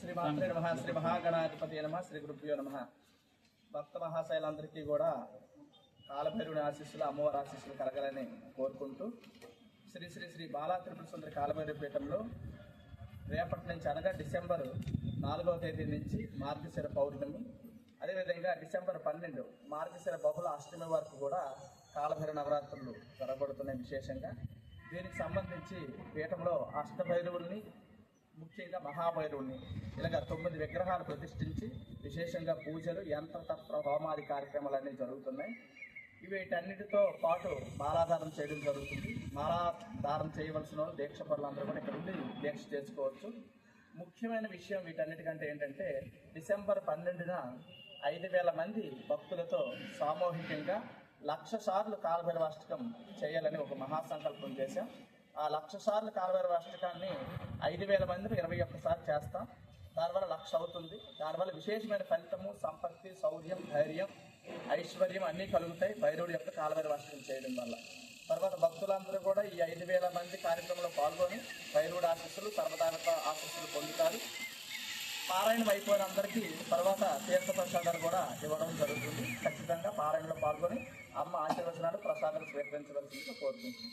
శ్రీ మాత్రే నమః, శ్రీ మహాగణాధిపతి నమః, శ్రీ గురుభ్యో నమః. భక్త మహాశైలందరికీ కూడా కాలభైరుని ఆశీస్సులు, అమ్మవారి ఆశీస్సులు కలగాలని కోరుకుంటూ శ్రీ శ్రీ శ్రీ బాలా త్రిపుర సుందరి కాలభైరవ పీఠంలో రేపటి నుంచి అనగా డిసెంబర్ 4వ తేదీ నుంచి మార్గశిర పౌర్ణమి, అదేవిధంగా డిసెంబర్ 12 మార్గశిర బహుళ అష్టమి వరకు కూడా కాలభైరవ నవరాత్రులు జరగబడుతున్నాయి. విశేషంగా దీనికి సంబంధించి పీఠంలో అష్టభైరవుల్ని, ముఖ్యంగా మహాభైరవుని ఇలాగ 9 విగ్రహాలు ప్రతిష్ఠించి విశేషంగా పూజలు, యంత్రతత్వ హోమాది కార్యక్రమాలన్నీ జరుగుతున్నాయి. వీటన్నిటితో పాటు మాలాధారం చేయడం జరుగుతుంది. మాలాధారం చేయవలసిన వాళ్ళు దీక్ష పరులందరూ కూడా ఇక్కడ ఉండి దీక్ష చేసుకోవచ్చు. ముఖ్యమైన విషయం వీటన్నిటికంటే ఏంటంటే డిసెంబర్ 12న 5,000 మంది భక్తులతో సామూహికంగా 1,00,000 సార్లు కాలభైరవాష్టకం చేయాలని ఒక మహాసంకల్పం చేశాం. ఆ 1,00,000 సార్లు కాలభైరవాష్టకాన్ని 5,000 మందిని 21 సార్లు చేస్తాం. దానివల్ల 1,00,000 అవుతుంది. దానివల్ల విశేషమైన ఫలితము, సంపత్తి, శౌర్యం, ధైర్యం, ఐశ్వర్యం అన్నీ కలుగుతాయి భైరవుడి యొక్క కాలభైరవాష్టకం చేయడం వల్ల. తర్వాత భక్తులందరూ కూడా ఈ 5,000 మంది కార్యక్రమంలో పాల్గొని భైరవుడి ఆశీస్సులు, సర్వదేవత ఆశీస్సులు పొందుతారు. పారాయణం అయిపోయిన అందరికీ తర్వాత తీర్థప్రసాదాలు కూడా ఇవ్వడం జరుగుతుంది. ఖచ్చితంగా పారాయణలో పాల్గొని అమ్మ ఆశీర్వచనాలు, ప్రసాదాలు స్వీకరించవలసిందిగా కోరుకుంటుంది.